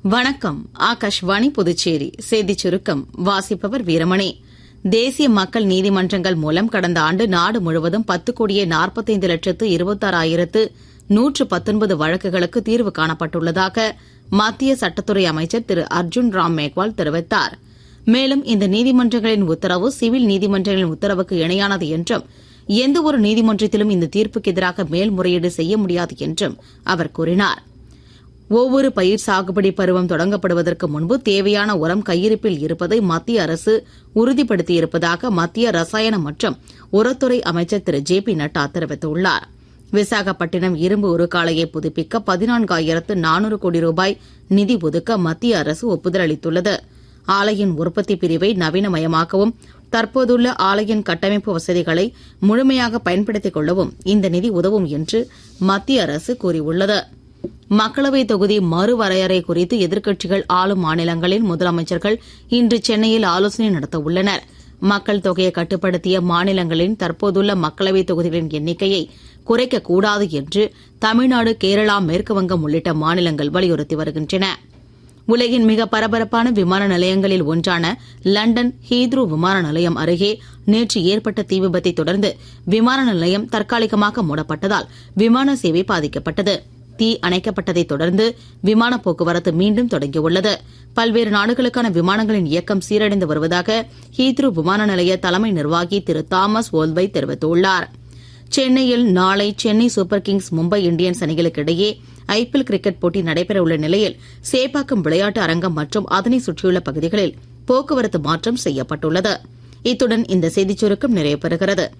வணக்கம். ஆகாஷ்வாணி புதுச்சேரி செய்திச் சுருக்கம் வாசிப்பவர் வீரமணி. தேசிய மக்கள் நீதிமன்றங்கள் மூலம் கடந்த ஆண்டு நாடு முழுவதும் 10,45,26,119 வழக்குகளுக்கு தீர்வு காணப்பட்டுள்ளதாக மத்திய சட்டத்துறை அமைச்சர் திரு அர்ஜுன் ராம் மேக்வால் தெரிவித்தார். மேலும் இந்த நீதிமன்றங்களின் உத்தரவு சிவில் நீதிமன்றங்களின் உத்தரவுக்கு இணையானது என்றும் எந்தவொரு நீதிமன்றத்திலும் இந்த தீர்ப்புக்கு எதிராக மேல்முறையீடு செய்ய முடியாது என்றும் அவர் கூறினார். ஒவ்வொரு பயிர் சாகுபடி பருவம் தொடங்கப்படுவதற்கு முன்பு தேவையான உரம் கையிருப்பில் இருப்பதை மத்திய அரசு உறுதிப்படுத்தியிருப்பதாக மத்திய ரசாயன மற்றும் உரத்துறை அமைச்சர் திரு ஜே.பி. நட்டா தெரிவித்துள்ளார். விசாகப்பட்டினம் இரும்பு உருக்காலையை புதுப்பிக்க 14,400 கோடி ரூபாய் நிதி ஒதுக்க மத்திய அரசு ஒப்புதல் அளித்துள்ளது. ஆலையின் உற்பத்தி பிரிவை நவீனமயமாக்கவும் தற்போதுள்ள ஆலையின் கட்டமைப்பு வசதிகளை முழுமையாக பயன்படுத்திக் கொள்ளவும் இந்த நிதி உதவும் என்று மத்திய அரசு கூறியுள்ளது. மக்களவைத் தொகுதி மறுவரையறை குறித்து எதிர்க்கட்சிகள் ஆளும் மாநிலங்களின் முதலமைச்சர்கள் இன்று சென்னையில் ஆலோசனை நடத்த உள்ளனர். மக்கள் தொகையை கட்டுப்படுத்திய மாநிலங்களின் தற்போதுள்ள மக்களவைத் தொகுதிகளின் எண்ணிக்கையை குறைக்கக்கூடாது என்று தமிழ்நாடு, கேரளா, மேற்குவங்கம் உள்ளிட்ட மாநிலங்கள் வலியுறுத்தி வருகின்றன. உலகின் மிக பரபரப்பான விமான நிலையங்களில் ஒன்றான லண்டன் ஹீத்ரூ விமான நிலையம் அருகே நேற்று ஏற்பட்ட தீ விபத்தை தொடர்ந்து விமான நிலையம் தற்காலிகமாக மூடப்பட்டதால் விமான சேவை பாதிக்கப்பட்டது. தீ அணைக்கப்பட்டதைத் தொடர்ந்து விமான போக்குவரத்து மீண்டும் தொடங்கியுள்ளது. பல்வேறு நாடுகளுக்கான விமானங்களின் இயக்கம் சீரடைந்து வருவதாக ஹீத்ரூ விமான நிலைய தலைமை நிர்வாகி திரு தாமஸ் வோல்வை தெரிவித்துள்ளார். சென்னையில் நாளை Chennai super Kings, Mumbai Indians அணிகளுக்கு இடையே ஐபிஎல் கிரிக்கெட் போட்டி நடைபெறவுள்ள நிலையில் சேப்பாக்கம் விளையாட்டு அரங்கம் மற்றும் அதனை சுற்றியுள்ள பகுதிகளில் போக்குவரத்து மாற்றம் செய்யப்பட்டுள்ளது. இத்துடன் இந்த செய்திச் சுருக்கம் நிறைவு பெறுகிறது.